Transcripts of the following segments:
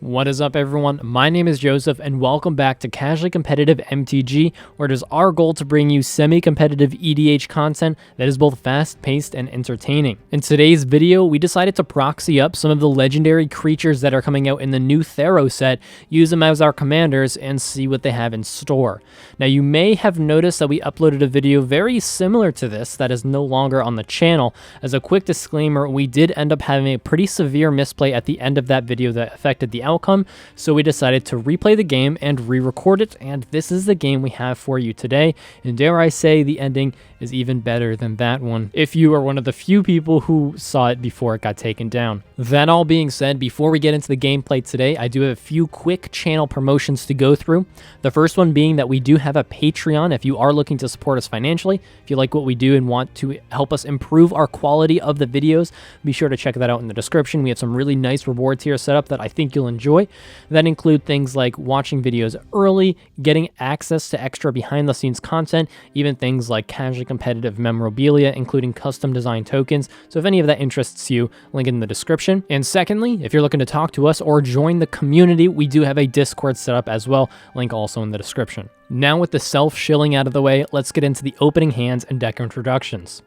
What is up, everyone? My name is Joseph, and welcome back to Casually Competitive MTG, where it is our goal to bring you semi-competitive EDH content that is both fast-paced and entertaining. In today's video, we decided to proxy up some of the legendary creatures that are coming out in the new Theros set, use them as our commanders, and see what they have in store. Now, you may have noticed that we uploaded a video very similar to this that is no longer on the channel. As a quick disclaimer, we did end up having a pretty severe misplay at the end of that video that affected the outcome, so we decided to replay the game and re-record it, and this is the game we have for you today, and dare I say the ending is even better than that one, if you are one of the few people who saw it before it got taken down. That all being said, before we get into the gameplay today, I do have a few quick channel promotions to go through. The first one being that we do have a Patreon if you are looking to support us financially. If you like what we do and want to help us improve our quality of the videos, be sure to check that out in the description. We have some really nice rewards here set up that I think you'll enjoy. That include things like watching videos early, getting access to extra behind-the-scenes content, even things like casually competitive memorabilia, including custom design tokens. So if any of that interests you, link in the description. And secondly, if you're looking to talk to us or join the community, we do have a Discord set up as well, link also in the description. Now with the self-shilling out of the way, let's get into the opening hands and deck introductions.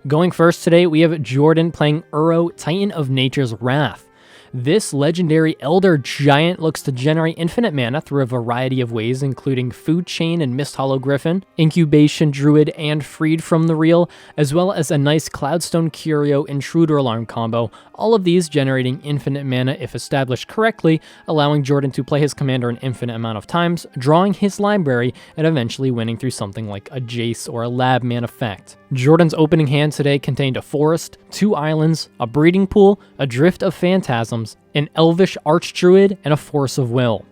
Going first today, we have Jordan playing Uro, Titan of Nature's Wrath. This legendary Elder Giant looks to generate infinite mana through a variety of ways, including Food Chain and Mist Hollow Griffin, Incubation Druid, and Freed from the Real, as well as a nice Cloudstone Curio Intruder Alarm combo, all of these generating infinite mana if established correctly, allowing Jordan to play his commander an infinite amount of times, drawing his library, and eventually winning through something like a Jace or a Lab Man effect. Jordan's opening hand today contained a forest, 2 islands, a breeding pool, a drift of phantasms, an elvish archdruid, and a force of will.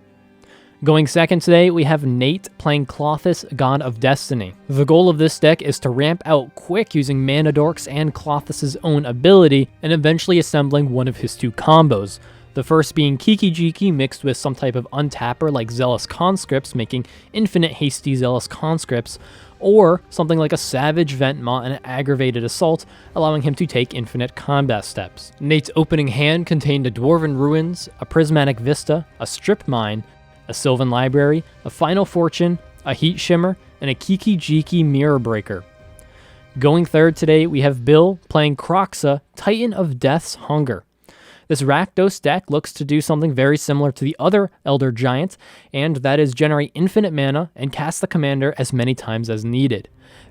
Going second today, we have Nate playing Klothys, God of Destiny. The goal of this deck is to ramp out quick using Mana Dorks and Klothys' own ability, and eventually assembling one of his 2 combos. The first being Kiki Jiki mixed with some type of untapper like Zealous Conscripts, making infinite hasty Zealous Conscripts, or something like a Savage Ventmaw and an Aggravated Assault, allowing him to take infinite combat steps. Nate's opening hand contained a Dwarven Ruins, a Prismatic Vista, a Strip Mine, a Sylvan Library, a Final Fortune, a Heat Shimmer, and a Kiki Jiki Mirror Breaker. Going third today, we have Bill playing Kroxa, Titan of Death's Hunger. This Rakdos deck looks to do something very similar to the other Elder Giant, and that is generate infinite mana and cast the commander as many times as needed.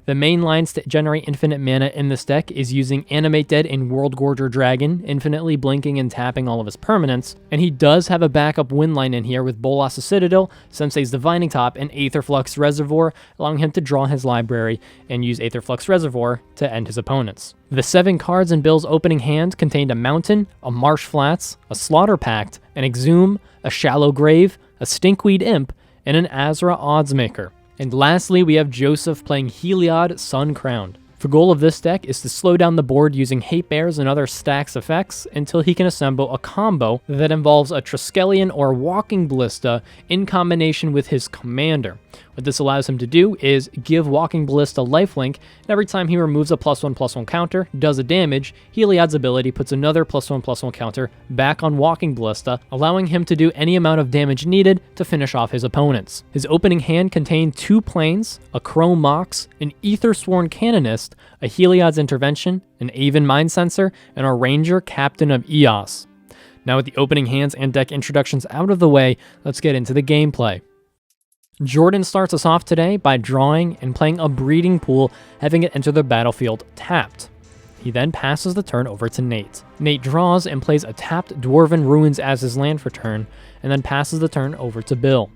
The main lines to generate infinite mana in this deck is using Animate Dead in World Gorger Dragon, infinitely blinking and tapping all of his permanents, and he does have a backup win line in here with Bolas' Citadel, Sensei's Divining Top, and Aetherflux Reservoir, allowing him to draw his library and use Aetherflux Reservoir to end his opponents. The 7 cards in Bill's opening hand contained a Mountain, a Marsh Flats, a Slaughter Pact, an Exhume, a Shallow Grave, a Stinkweed Imp, and an Azra Oddsmaker. And lastly, we have Joseph playing Heliod, Sun Crowned. The goal of this deck is to slow down the board using Hate Bears and other stacks effects until he can assemble a combo that involves a Triskelion or Walking Ballista in combination with his commander. What this allows him to do is give Walking Ballista lifelink, and every time he removes a +1/+1 counter, does a damage, Heliod's ability puts another +1/+1 counter back on Walking Ballista, allowing him to do any amount of damage needed to finish off his opponents. His opening hand contained 2 planes, a Chrome Mox, an Aethersworn Canonist, a Heliod's Intervention, an Aven Mind Sensor, and a Ranger Captain of Eos. Now with the opening hands and deck introductions out of the way, let's get into the gameplay. Jordan starts us off today by drawing and playing a breeding pool, having it enter the battlefield tapped. He then passes the turn over to Nate. Nate draws and plays a tapped Dwarven Ruins as his land for turn, and then passes the turn over to Bill.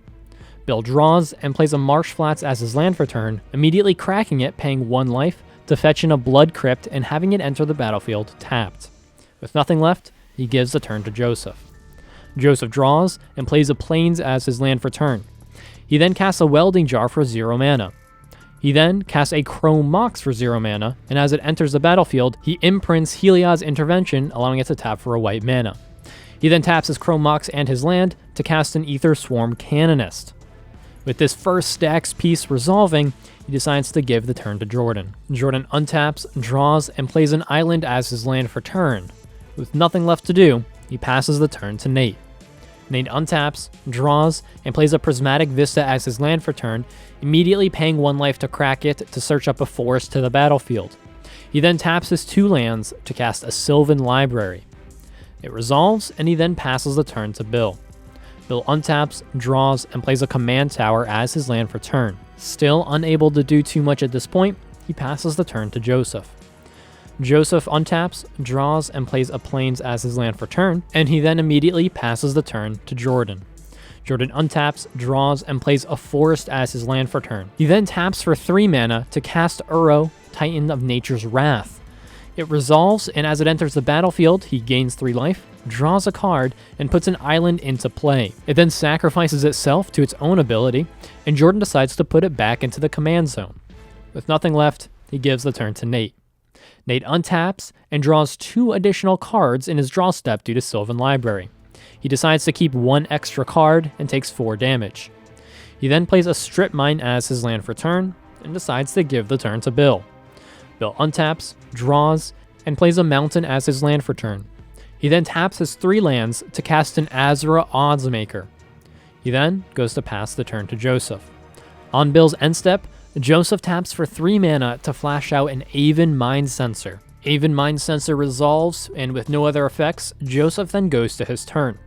Bill draws and plays a Marsh Flats as his land for turn, immediately cracking it, paying 1 life, to fetch in a Blood Crypt and having it enter the battlefield tapped. With nothing left, he gives the turn to Joseph. Joseph draws and plays a Plains as his land for turn. He then casts a Welding Jar for 0 mana. He then casts a Chrome Mox for 0 mana, and as it enters the battlefield, he imprints Heliod's Intervention, allowing it to tap for a white mana. He then taps his Chrome Mox and his land to cast an Aethersworn Canonist. With this first stacks piece resolving, he decides to give the turn to Jordan. Jordan untaps, draws, and plays an island as his land for turn. With nothing left to do, he passes the turn to Nate. Nate untaps, draws, and plays a Prismatic Vista as his land for turn, immediately paying 1 life to crack it to search up a forest to the battlefield. He then taps his 2 lands to cast a Sylvan Library. It resolves, and he then passes the turn to Bill. Bill untaps, draws, and plays a Command Tower as his land for turn. Still unable to do too much at this point, he passes the turn to Joseph. Joseph untaps, draws, and plays a Plains as his land for turn, and he then immediately passes the turn to Jordan. Jordan untaps, draws, and plays a Forest as his land for turn. He then taps for 3 mana to cast Uro, Titan of Nature's Wrath. It resolves, and as it enters the battlefield, he gains 3 life, draws a card, and puts an island into play. It then sacrifices itself to its own ability, and Jordan decides to put it back into the command zone. With nothing left, he gives the turn to Nate. Nate untaps and draws 2 additional cards in his draw step due to Sylvan Library. He decides to keep 1 extra card and takes 4 damage. He then plays a Strip Mine as his land for turn and decides to give the turn to Bill. Bill untaps, draws, and plays a Mountain as his land for turn. He then taps his 3 lands to cast an Azra Oddsmaker. He then goes to pass the turn to Joseph. On Bill's end step, Joseph taps for 3 mana to flash out an Aven Mind Sensor. Aven Mind Sensor resolves, and with no other effects, Joseph then goes to his turn.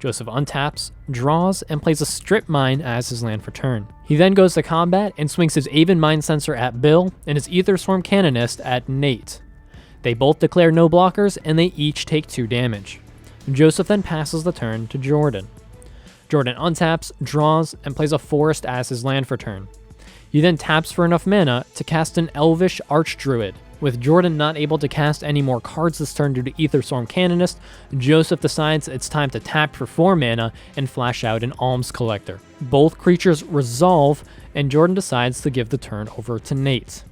Joseph untaps, draws, and plays a Strip Mine as his land for turn. He then goes to combat and swings his Aven Mind Sensor at Bill and his Aetherswarm Canonist at Nate. They both declare no blockers, and they each take 2 damage. Joseph then passes the turn to Jordan. Jordan untaps, draws, and plays a Forest as his land for turn. He then taps for enough mana to cast an Elvish Archdruid. With Jordan not able to cast any more cards this turn due to Aetherswarm Canonist, Joseph decides it's time to tap for 4 mana and flash out an Alms Collector. Both creatures resolve, and Jordan decides to give the turn over to Nate.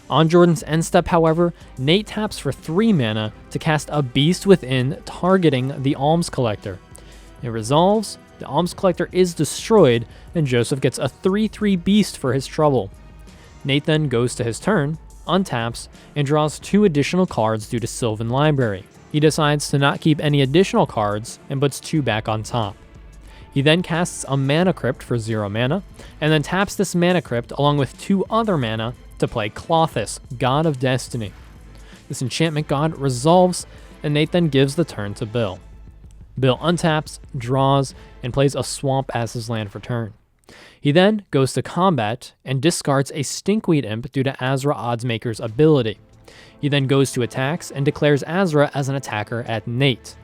On Jordan's end step, however, Nate taps for 3 mana to cast a Beast Within, targeting the Alms Collector. It resolves, the Alms Collector is destroyed, and Joseph gets a 3/3 beast for his trouble. Nate then goes to his turn, untaps, and draws 2 additional cards due to Sylvan Library. He decides to not keep any additional cards and puts 2 back on top. He then casts a Mana Crypt for 0 mana, and then taps this Mana Crypt along with 2 other mana to play Klothys, God of Destiny. This enchantment god resolves, and Nate then gives the turn to Bill. Bill untaps, draws, and plays a Swamp as his land for turn. He then goes to combat and discards a Stinkweed Imp due to Azra Oddsmaker's ability. He then goes to attacks and declares Azra as an attacker at Nate.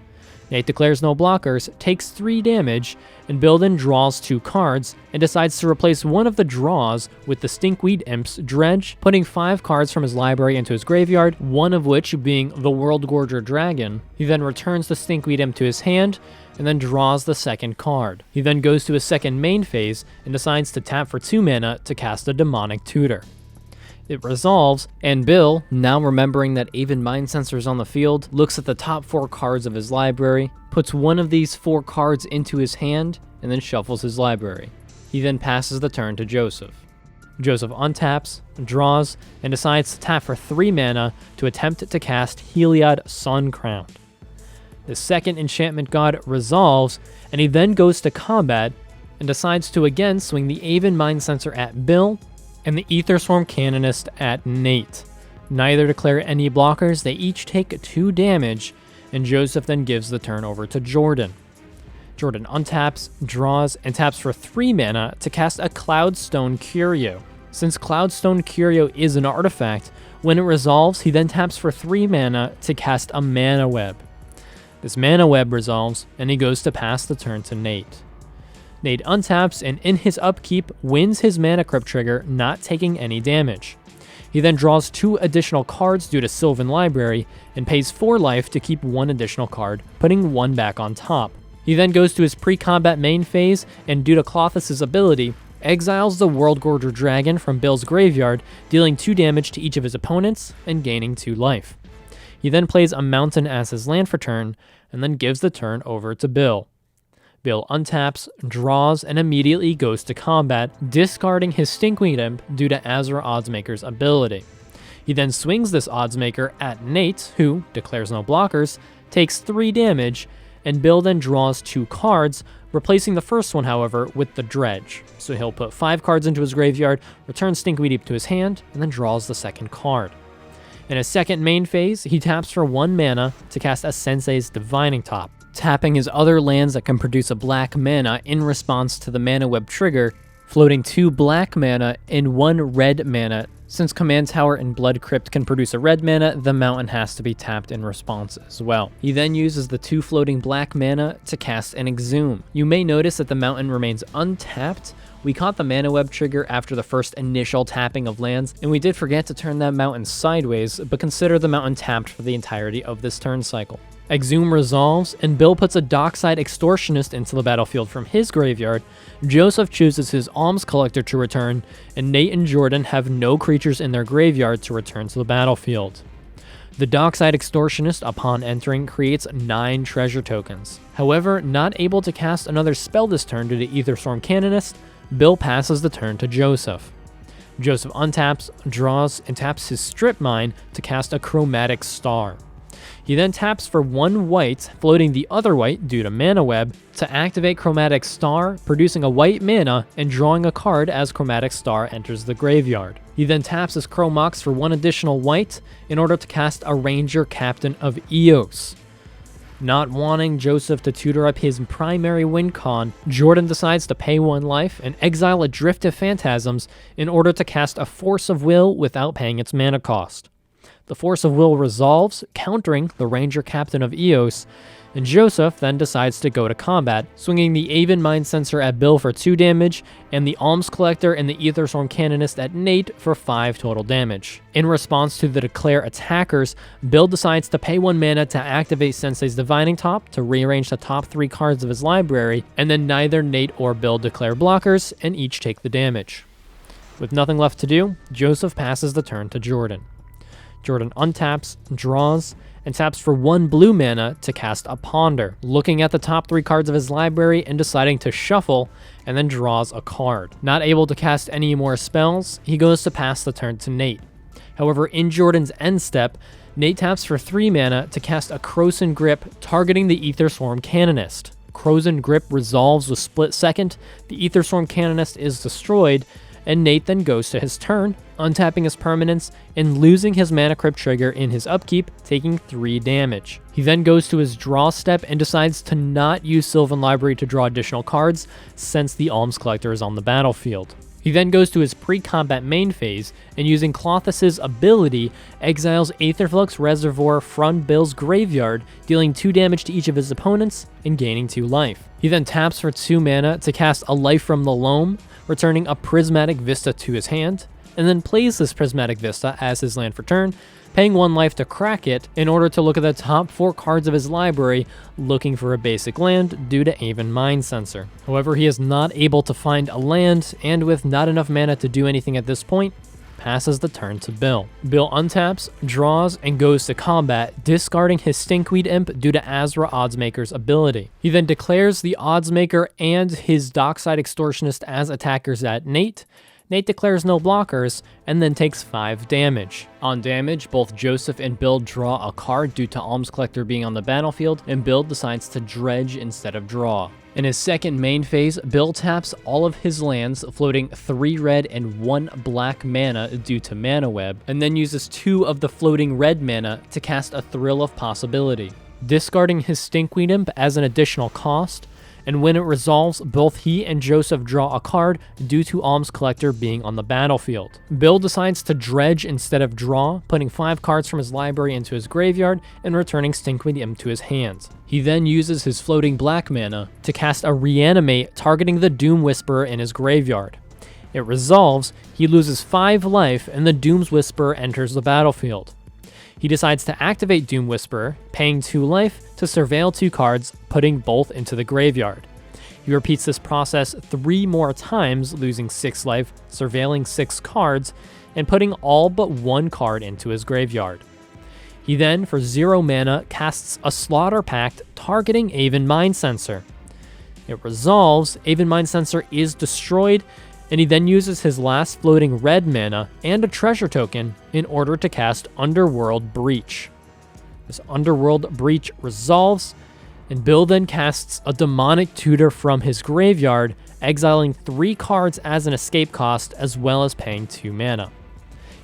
Nate declares no blockers, takes 3 damage, and Bill then draws 2 cards and decides to replace one of the draws with the Stinkweed Imp's Dredge, putting 5 cards from his library into his graveyard, one of which being the Worldgorger Dragon. He then returns the Stinkweed Imp to his hand and then draws the second card. He then goes to his second main phase and decides to tap for 2 mana to cast a Demonic Tutor. It resolves, and Bill, now remembering that Aven Mind Sensor is on the field, looks at the top 4 cards of his library, puts one of these 4 cards into his hand, and then shuffles his library. He then passes the turn to Joseph. Joseph untaps, draws, and decides to tap for 3 mana to attempt to cast Heliod Suncrowned. The second enchantment god resolves, and he then goes to combat and decides to again swing the Aven Mind Sensor at Bill and the Aetherswarm Canonist at Nate. Neither declare any blockers, they each take 2 damage, and Joseph then gives the turn over to Jordan. Jordan untaps, draws, and taps for 3 mana to cast a Cloudstone Curio. Since Cloudstone Curio is an artifact, when it resolves, he then taps for 3 mana to cast a Mana Web. This Mana Web resolves, and he goes to pass the turn to Nate. Nate untaps and in his upkeep wins his Mana Crypt trigger, not taking any damage. He then draws 2 additional cards due to Sylvan Library and pays 4 life to keep 1 additional card, putting 1 back on top. He then goes to his pre-combat main phase and due to Klothys' ability, exiles the Worldgorger Dragon from Bill's graveyard, dealing 2 damage to each of his opponents and gaining 2 life. He then plays a Mountain as his land for turn and then gives the turn over to Bill. Bill untaps, draws, and immediately goes to combat, discarding his Stinkweed Imp due to Azra Oddsmaker's ability. He then swings this Oddsmaker at Nate, who declares no blockers, takes 3 damage, and Bill then draws 2 cards, replacing the first one, however, with the Dredge. So he'll put 5 cards into his graveyard, return Stinkweed Heap to his hand, and then draws the second card. In his second main phase, he taps for 1 mana to cast a Sensei's Divining Top, tapping his other lands that can produce a black mana in response to the Mana Web trigger, floating 2 black mana and 1 red mana. Since Command Tower and Blood Crypt can produce a red mana, the mountain has to be tapped in response as well. He then uses the 2 floating black mana to cast an Exhume. You may notice that the mountain remains untapped. We caught the Mana Web trigger after the first initial tapping of lands, and we did forget to turn that mountain sideways, but consider the mountain tapped for the entirety of this turn cycle. Exhume resolves, and Bill puts a Dockside Extortionist into the battlefield from his graveyard. Joseph chooses his Alms Collector to return, and Nate and Jordan have no creatures in their graveyard to return to the battlefield. The Dockside Extortionist, upon entering, creates 9 treasure tokens. However, not able to cast another spell this turn due to Aetherstorm Canonist, Bill passes the turn to Joseph. Joseph untaps, draws, and taps his Strip Mine to cast a Chromatic Star. He then taps for 1 white, floating the other white due to Mana Web, to activate Chromatic Star, producing a white mana and drawing a card as Chromatic Star enters the graveyard. He then taps his Chromox for 1 additional white in order to cast a Ranger Captain of Eos. Not wanting Joseph to tutor up his primary win con, Jordan decides to pay 1 life and exile a Drift of Phantasms in order to cast a Force of Will without paying its mana cost. The Force of Will resolves, countering the Ranger Captain of Eos, and Joseph then decides to go to combat, swinging the Aven Mindcensor at Bill for 2 damage, and the Alms Collector and the Aetherstorm Canonist at Nate for 5 total damage. In response to the Declare attackers, Bill decides to pay 1 mana to activate Sensei's Divining Top to rearrange the top 3 cards of his library, and then neither Nate or Bill declare blockers, and each take the damage. With nothing left to do, Joseph passes the turn to Jordan. Jordan untaps, draws, and taps for 1 blue mana to cast a Ponder, looking at the top 3 cards of his library and deciding to shuffle, and then draws a card. Not able to cast any more spells, he goes to pass the turn to Nate. However, in Jordan's end step, Nate taps for 3 mana to cast a Kroxa Grip, targeting the Aetherstorm Canonist. Kroxa Grip resolves with Split Second, the Aetherstorm Canonist is destroyed, and Nate then goes to his turn, untapping his permanents and losing his Mana Crypt trigger in his upkeep, taking 3 damage. He then goes to his draw step and decides to not use Sylvan Library to draw additional cards since the Alms Collector is on the battlefield. He then goes to his pre-combat main phase and, using Klothys' ability, exiles Aetherflux Reservoir from Bill's graveyard, dealing 2 damage to each of his opponents and gaining 2 life. He then taps for 2 mana to cast a Life from the Loam, returning a Prismatic Vista to his hand, and then plays this Prismatic Vista as his land for turn, paying 1 life to crack it in order to look at the top 4 cards of his library, looking for a basic land due to Aven Mindcensor. However, he is not able to find a land, and with not enough mana to do anything at this point, passes the turn to Bill. Bill untaps, draws, and goes to combat, discarding his Stinkweed Imp due to Azra Oddsmaker's ability. He then declares the Oddsmaker and his Dockside Extortionist as attackers at Nate. Nate declares no blockers, and then takes 5 damage. On damage, both Joseph and Bill draw a card due to Alms Collector being on the battlefield, and Bill decides to dredge instead of draw. In his second main phase, Bill taps all of his lands, floating 3 red and 1 black mana due to Mana Web, and then uses 2 of the floating red mana to cast a Thrill of Possibility, discarding his Stinkweed Imp as an additional cost, and when it resolves, both he and Joseph draw a card due to Alms Collector being on the battlefield. Bill decides to dredge instead of draw, putting 5 cards from his library into his graveyard and returning Stinkweed Imp to his hands. He then uses his floating black mana to cast a Reanimate, targeting the Doom Whisperer in his graveyard. It resolves, he loses 5 life, and the Doom's Whisperer enters the battlefield. He decides to activate Doom Whisperer, paying 2 life to surveil 2 cards, putting both into the graveyard. He repeats this process 3 more times, losing 6 life, surveilling 6 cards, and putting all but 1 card into his graveyard. He then, for 0 mana, casts a Slaughter Pact, targeting Aven Mindcensor. It resolves, Aven Mindcensor is destroyed, and he then uses his last floating red mana and a treasure token in order to cast Underworld Breach. This Underworld Breach resolves, And Bill then casts a Demonic Tutor from his graveyard, exiling 3 cards as an escape cost, as well as paying 2 mana.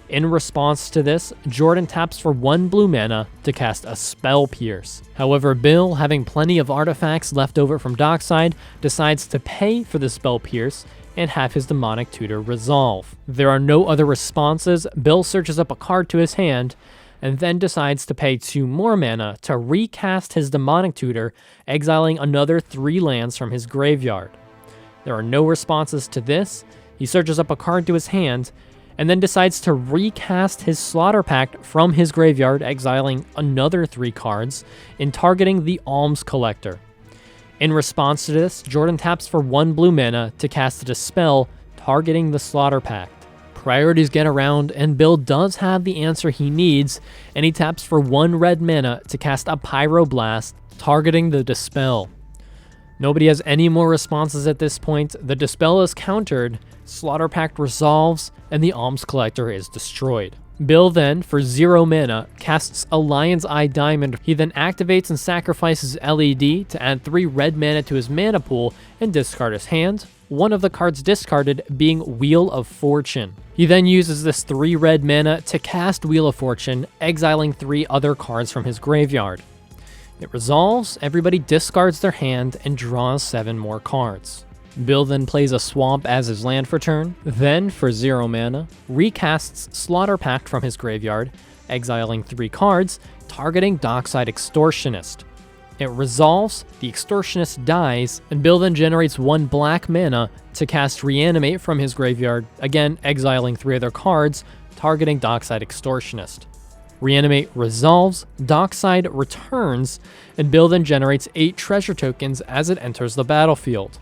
In response to this, Jordan taps for 1 blue mana to cast a Spell Pierce. However, Bill, having plenty of artifacts left over from Dockside, decides to pay for the Spell Pierce and have his Demonic Tutor resolve. There are no other responses. Bill searches up a card to his hand, and then decides to pay 2 more mana to recast his Demonic Tutor, exiling another 3 lands from his graveyard. There are no responses to this. He searches up a card to his hand, and then decides to recast his Slaughter Pact from his graveyard, exiling another 3 cards, and targeting the Alms Collector. In response to this, Jordan taps for 1 blue mana to cast a Dispel, targeting the Slaughter Pact. Priorities get around, and Bill does have the answer he needs, and he taps for 1 red mana to cast a Pyroblast, targeting the Dispel. Nobody has any more responses at this point. The Dispel is countered, Slaughter Pact resolves, and the Alms Collector is destroyed. Bill then, for 0 mana, casts a Lion's Eye Diamond. He then activates and sacrifices LED to add 3 red mana to his mana pool and discard his hand, one of the cards discarded being Wheel of Fortune. He then uses this 3 red mana to cast Wheel of Fortune, exiling 3 other cards from his graveyard. It resolves, everybody discards their hand, and draws 7 more cards. Bill then plays a Swamp as his land for turn, then, for 0 mana, recasts Slaughter Pact from his graveyard, exiling 3 cards, targeting Dockside Extortionist. It resolves, the Extortionist dies, and Bill then generates 1 black mana to cast Reanimate from his graveyard, again exiling 3 other cards, targeting Dockside Extortionist. Reanimate resolves, Dockside returns, and Bill then generates 8 treasure tokens as it enters the battlefield.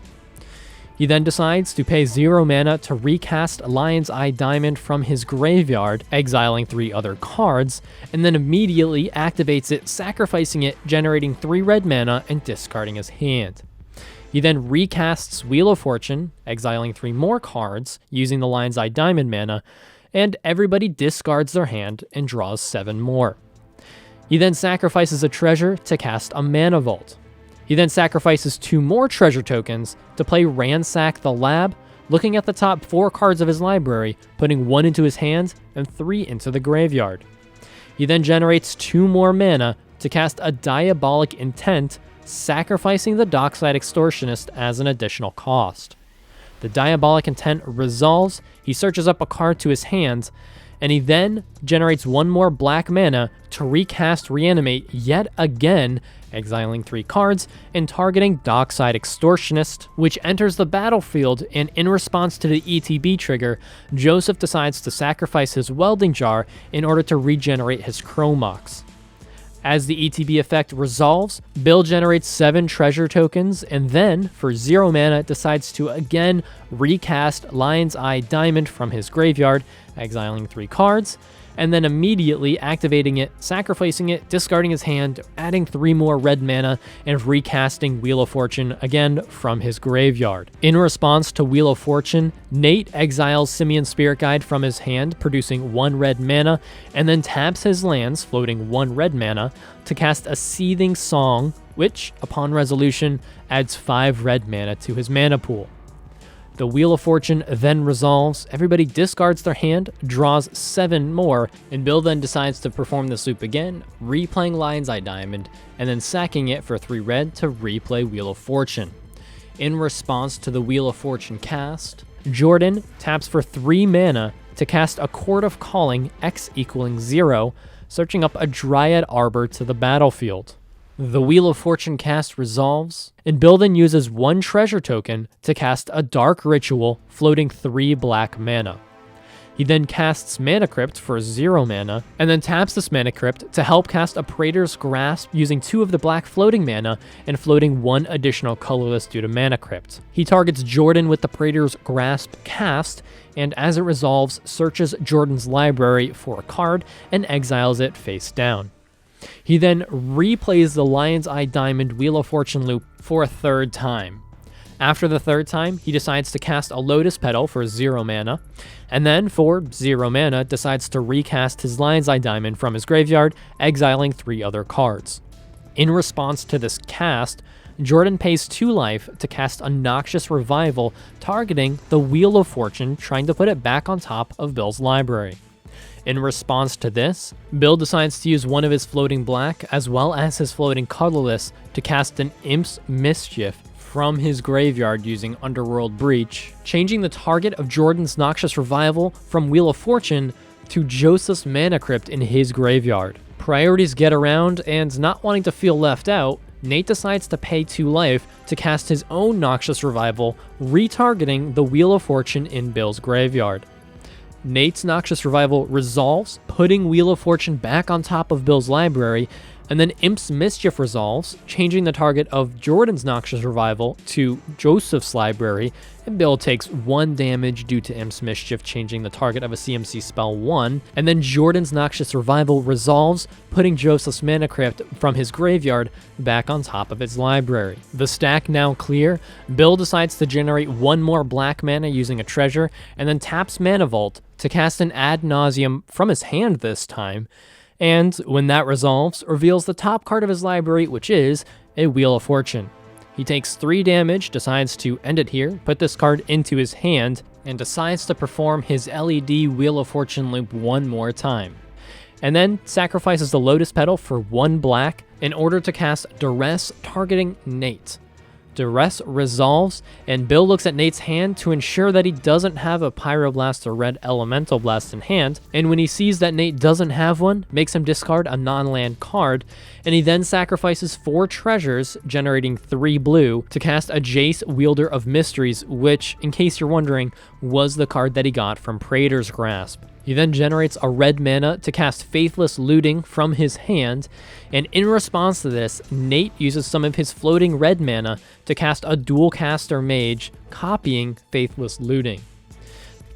He then decides to pay 0 mana to recast Lion's Eye Diamond from his graveyard, exiling 3 other cards, and then immediately activates it, sacrificing it, generating 3 red mana and discarding his hand. He then recasts Wheel of Fortune, exiling 3 more cards, using the Lion's Eye Diamond mana, and everybody discards their hand and draws 7 more. He then sacrifices a treasure to cast a Mana Vault. He then sacrifices 2 more treasure tokens to play Ransack the Lab, looking at the top 4 cards of his library, putting 1 into his hand and 3 into the graveyard. He then generates 2 more mana to cast a Diabolic Intent, sacrificing the Dockside Extortionist as an additional cost. The Diabolic Intent resolves, he searches up a card to his hand, and he then generates 1 more black mana to recast Reanimate yet again, exiling 3 cards and targeting Dockside Extortionist, which enters the battlefield, and in response to the ETB trigger, Joseph decides to sacrifice his Welding Jar in order to regenerate his Chromox. As the ETB effect resolves, Bill generates 7 treasure tokens, and then, for 0 mana, decides to again recast Lion's Eye Diamond from his graveyard, exiling 3 cards, and then immediately activating it, sacrificing it, discarding his hand, adding 3 more red mana, and recasting Wheel of Fortune again from his graveyard. In response to Wheel of Fortune, Nate exiles Simian Spirit Guide from his hand, producing 1 red mana, and then taps his lands, floating 1 red mana, to cast a Seething Song, which, upon resolution, adds 5 red mana to his mana pool. The Wheel of Fortune then resolves, everybody discards their hand, draws 7 more, and Bill then decides to perform this loop again, replaying Lion's Eye Diamond, and then sacking it for 3 red to replay Wheel of Fortune. In response to the Wheel of Fortune cast, Jordan taps for 3 mana to cast a Chord of Calling, X equaling 0, searching up a Dryad Arbor to the battlefield. The Wheel of Fortune cast resolves, and Bill then uses 1 treasure token to cast a Dark Ritual, floating 3 black mana. He then casts Mana Crypt for 0 mana, and then taps this Mana Crypt to help cast a Praetor's Grasp using 2 of the black floating mana and floating 1 additional colorless due to Mana Crypt. He targets Jordan with the Praetor's Grasp cast, and as it resolves, searches Jordan's library for a card and exiles it face down. He then replays the Lion's Eye Diamond Wheel of Fortune loop for a 3rd time. After the 3rd time, he decides to cast a Lotus Petal for 0 mana, and then for 0 mana decides to recast his Lion's Eye Diamond from his graveyard, exiling 3 other cards. In response to this cast, Jordan pays 2 life to cast a Noxious Revival, targeting the Wheel of Fortune, trying to put it back on top of Bill's library. In response to this, Bill decides to use one of his floating black as well as his floating colorless to cast an Imp's Mischief from his graveyard using Underworld Breach, changing the target of Jordan's Noxious Revival from Wheel of Fortune to Joseph's Mana Crypt in his graveyard. Priorities get around, and not wanting to feel left out, Nate decides to pay 2 life to cast his own Noxious Revival, retargeting the Wheel of Fortune in Bill's graveyard. Nate's Noxious Revival resolves, putting Wheel of Fortune back on top of Bill's library, and then Imp's Mischief resolves, changing the target of Jordan's Noxious Revival to Joseph's library, and Bill takes 1 damage due to Imp's Mischief, changing the target of a CMC spell 1, and then Jordan's Noxious Revival resolves, putting Joseph's Mana Crypt from his graveyard back on top of his library. The stack now clear, Bill decides to generate 1 more black mana using a treasure, and then taps Mana Vault to cast an Ad Nauseam from his hand this time, and when that resolves, reveals the top card of his library, which is a Wheel of Fortune. He takes 3 damage, decides to end it here, put this card into his hand, and decides to perform his LED Wheel of Fortune loop 1 more time. And then sacrifices the Lotus Petal for 1 black in order to cast Duress, targeting Nate. Duress resolves, and Bill looks at Nate's hand to ensure that he doesn't have a Pyroblast or Red Elemental Blast in hand, and when he sees that Nate doesn't have one, makes him discard a non-land card, and he then sacrifices 4 treasures, generating 3 blue, to cast a Jace, Wielder of Mysteries, which, in case you're wondering, was the card that he got from Praetor's Grasp. He then generates a red mana to cast Faithless Looting from his hand, and in response to this, Nate uses some of his floating red mana to cast a Dualcaster Mage, copying Faithless Looting.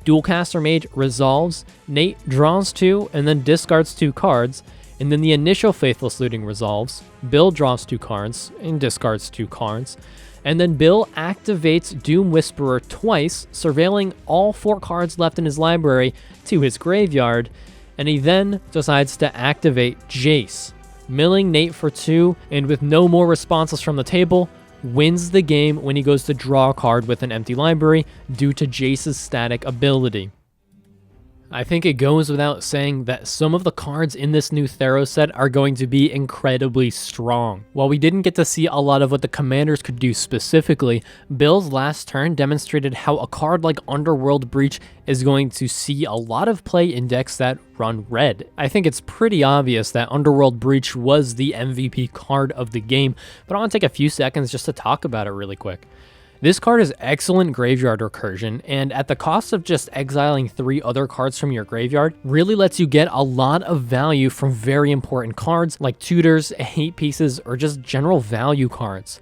Dualcaster Mage resolves, Nate draws 2 and then discards 2 cards, and then the initial Faithless Looting resolves, Bill draws 2 cards and discards 2 cards, and then Bill activates Doom Whisperer twice, surveilling all 4 cards left in his library to his graveyard, and he then decides to activate Jace, milling Nate for 2, and with no more responses from the table, wins the game when he goes to draw a card with an empty library due to Jace's static ability. I think it goes without saying that some of the cards in this new Theros set are going to be incredibly strong. While we didn't get to see a lot of what the Commanders could do specifically, Bill's last turn demonstrated how a card like Underworld Breach is going to see a lot of play in decks that run red. I think it's pretty obvious that Underworld Breach was the MVP card of the game, but I want to take a few seconds just to talk about it really quick. This card is excellent graveyard recursion, and at the cost of just exiling 3 other cards from your graveyard, really lets you get a lot of value from very important cards like tutors, hate pieces, or just general value cards.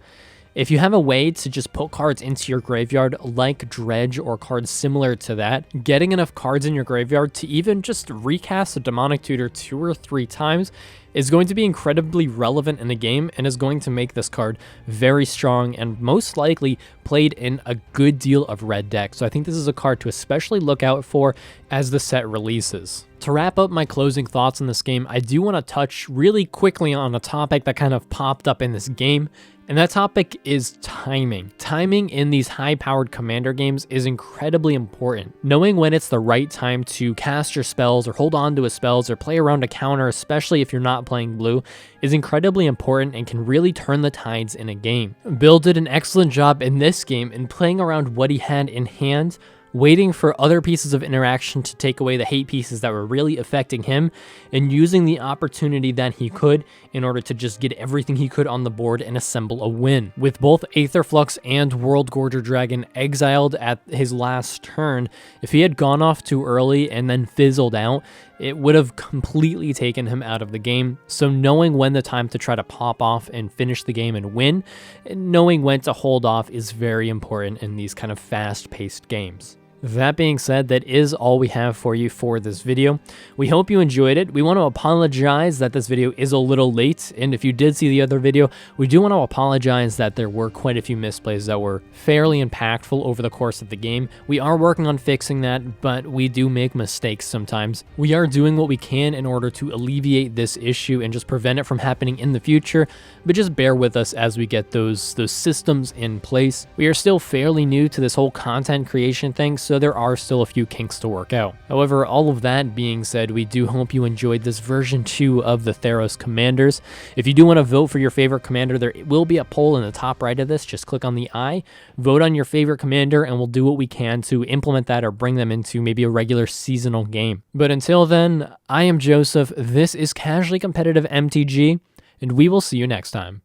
If you have a way to just put cards into your graveyard like Dredge or cards similar to that, getting enough cards in your graveyard to even just recast a Demonic Tutor 2 or 3 times is going to be incredibly relevant in the game and is going to make this card very strong and most likely played in a good deal of red decks. So I think this is a card to especially look out for as the set releases. To wrap up my closing thoughts on this game, I do want to touch really quickly on a topic that kind of popped up in this game, and that topic is timing. Timing in these high-powered commander games is incredibly important. Knowing when it's the right time to cast your spells or hold on to a spells or play around a counter, especially if you're not playing blue, is incredibly important and can really turn the tides in a game. Bill did an excellent job in this game in playing around what he had in hand, waiting for other pieces of interaction to take away the hate pieces that were really affecting him, and using the opportunity that he could in order to just get everything he could on the board and assemble a win. With both Aetherflux and World Gorger Dragon exiled at his last turn, if he had gone off too early and then fizzled out, it would have completely taken him out of the game. So knowing when the time to try to pop off and finish the game and win, and knowing when to hold off is very important in these kind of fast-paced games. That being said, that is all we have for you for this video. We hope you enjoyed it. We want to apologize that this video is a little late, and if you did see the other video, we do want to apologize that there were quite a few misplays that were fairly impactful over the course of the game. We are working on fixing that, but we do make mistakes sometimes. We are doing what we can in order to alleviate this issue and just prevent it from happening in the future, but just bear with us as we get those systems in place. We are still fairly new to this whole content creation thing, so there are still a few kinks to work out. However, all of that being said, we do hope you enjoyed this version 2 of the Theros Commanders. If you do want to vote for your favorite commander, there will be a poll in the top right of this. Just click on the eye, vote on your favorite commander, and we'll do what we can to implement that or bring them into maybe a regular seasonal game. But until then, I am Joseph, this is Casually Competitive MTG, and we will see you next time.